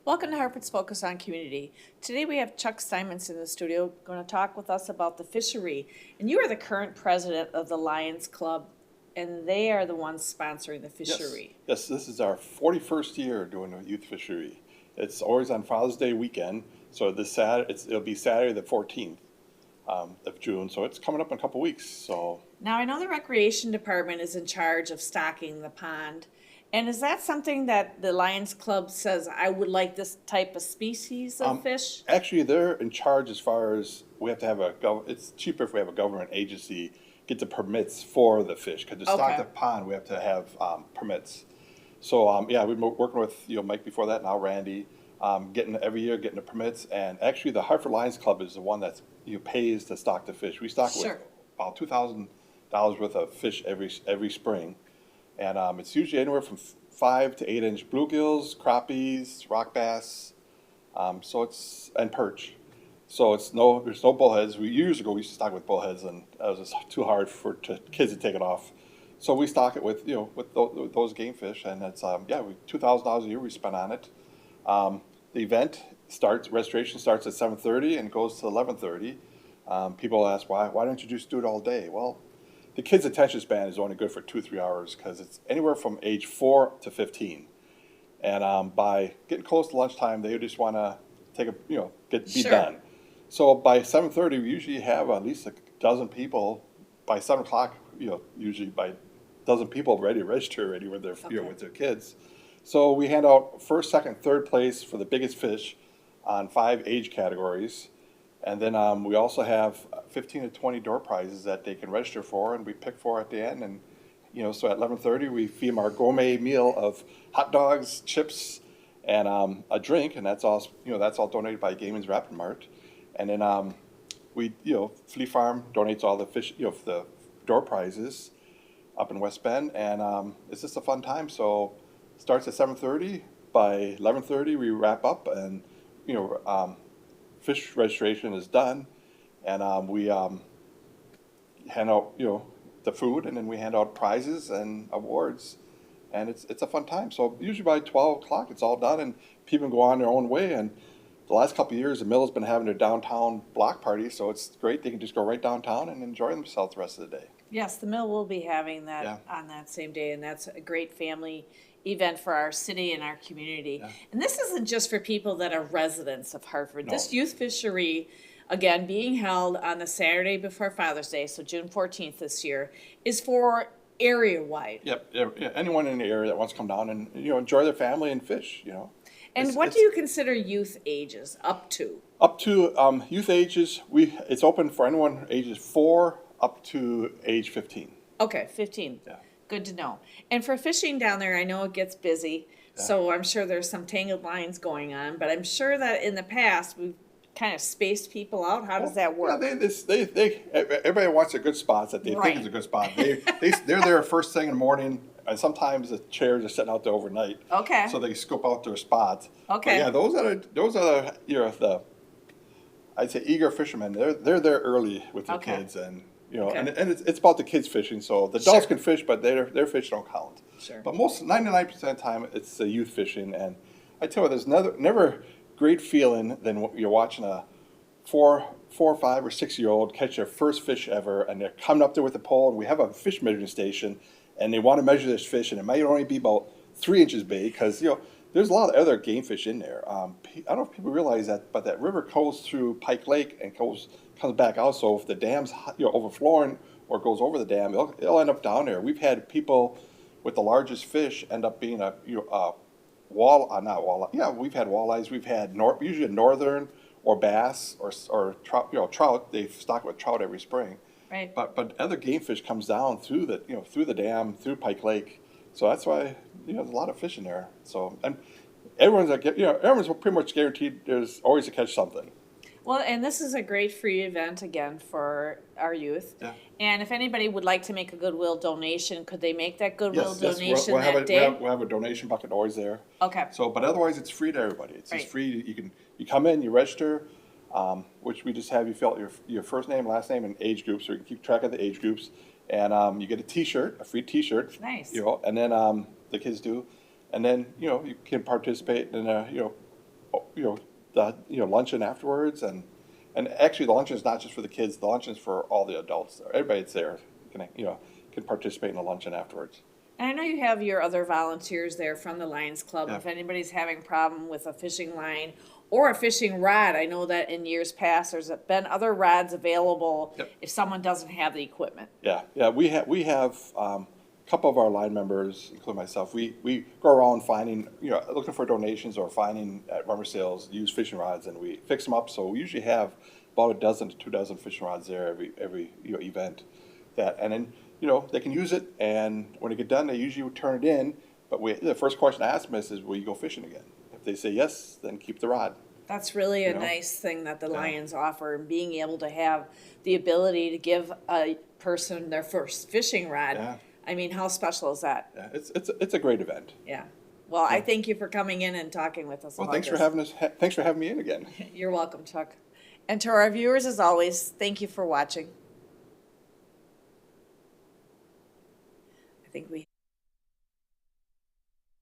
Welcome to Hartford's Focus on Community. Today we have Chuck Simons in the studio going to talk with us about the Fisheree. And you are the current president of the Lions Club, and they are the ones sponsoring the Fisheree. Yes, this is our 41st year doing a youth fishery. It's always on Father's Day weekend, so it'll be Saturday the 14th of June, so it's coming up in a couple weeks. So Now, I know the Recreation Department is in charge of stocking the pond. And is that something that the Lions Club says, I would like this type of species of fish? Actually, they're in charge as far as we have to have it's cheaper if we have a government agency get the permits for the fish, because to stock Okay. the pond, we have to have permits. So yeah, we've been working with Mike before that, now Randy, every year getting the permits. And actually, the Hartford Lions Club is the one that pays to stock the fish. We stock Sure. with about $2,000 worth of fish every spring, and it's usually anywhere from 5 to 8 inch bluegills, crappies, rock bass, and perch. So there's no bullheads. Years ago we used to stock with bullheads, and that was just too hard for kids to take it off. So we stock it with those game fish, and it's $2,000 a year we spend on it. The registration starts at 7:30 and goes to 11:30. People ask why don't you just do it all day? Well, the kids' attention span is only good for 2-3 hours because it's anywhere from age 4 to 15. And by getting close to lunchtime, they just want to be Sure. done. So by 7:30, we usually have at least a dozen people. By 7 o'clock, usually by a dozen people ready to register already with their Okay. with their kids. So we hand out first, second, third place for the biggest fish on 5 age categories. And then we also have 15 to 20 door prizes that they can register for, and we pick for at the end. And so at 11:30, we feed them our gourmet meal of hot dogs, chips, and a drink, and that's all donated by Gaiman's Rapid Mart. And then Flea Farm donates all the fish, the door prizes up in West Bend, and it's just a fun time. So it starts at 7:30. By 11:30, we wrap up, and fish registration is done, and we hand out the food, and then we hand out prizes and awards, and it's a fun time. So usually by 12 o'clock, it's all done, and people go on their own way. And the last couple of years, the mill's been having their downtown block party, so it's great. They can just go right downtown and enjoy themselves the rest of the day. Yes, the mill will be having that Yeah. on that same day, and that's a great family event for our city and our community. Yeah. And this isn't just for people that are residents of Hartford. No. This youth fishery, again, being held on the Saturday before Father's Day, so June 14th this year, is for area-wide. Yep, yeah, anyone in the area that wants to come down and enjoy their family and fish. And It's- what it's- do you consider youth ages up to? Up to youth ages, it's open for anyone ages 4 up to age 15. Okay, 15. Yeah. Good to know. And for fishing down there, I know it gets busy, so I'm sure there's some tangled lines going on, but I'm sure that in the past, we've kind of spaced people out. How does that work? Yeah, everybody wants a good spot that they Right. think is a good spot. They're there first thing in the morning, and sometimes the chairs are sitting out there overnight. Okay. So they scope out their spots. Okay. But yeah, those are the I'd say eager fishermen. They're there early with their Okay. kids, and Okay. and it's about the kids fishing. So the adults Sure. can fish, but their fish don't count. Sure. But 99% of the time, it's the youth fishing, and I tell you, there's never great feeling than when you're watching a 4, 5, or 6-year-old catch their first fish ever, and they're coming up there with the pole, and we have a fish measuring station, and they want to measure this fish, and it might only be about 3 inches big, because there's a lot of other game fish in there. I don't know if people realize that, but that river goes through Pike Lake and comes back out. So if the dam's overflowing or goes over the dam, it'll end up down there. We've had people with the largest fish end up being not walleye. Yeah, we've had walleyes. We've had usually a northern or bass or trout. Trout. They stock with trout every spring. Right. But other game fish comes down through the dam, through Pike Lake. So that's why there's a lot of fish in there. So, and everyone's pretty much guaranteed there's always to catch something. Well, and this is a great free event again for our youth. Yeah. And if anybody would like to make a Goodwill donation, could they make that Goodwill Yes, donation we'll have that day? we'll have a donation bucket always there. Okay. So, but otherwise, it's free to everybody. It's Right. just free. You come in, you register, which we just have you fill out your first name, last name, and age group, so you can keep track of the age groups. And you get a T-shirt, a free T-shirt. Nice. And then the kids do, and then you can participate in the luncheon afterwards, and actually the luncheon is not just for the kids. The luncheon is for all the adults. Everybody that's there can participate in the luncheon afterwards. And I know you have your other volunteers there from the Lions Club. Yeah. If anybody's having problem with a fishing line or a fishing rod, I know that in years past, there's been other rods available Yep. if someone doesn't have the equipment. Yeah. We have a couple of our line members, including myself. We go around finding, looking for donations or finding at rubber sales used fishing rods, and we fix them up. So we usually have about a dozen to 2 dozen fishing rods there every event. And then they can use it, and when they get done, they usually would turn it in. But the first question I ask them is, will you go fishing again? If they say yes, then keep the rod. That's really a nice thing that the Lions offer, being able to have the ability to give a person their first fishing rod. Yeah. I mean, how special is that? Yeah, it's a great event. Yeah. Well, I thank you for coming in and talking with us Well, about thanks this. for having us. Thanks for having me in again. You're welcome, Chuck. And to our viewers, as always, thank you for watching. I think we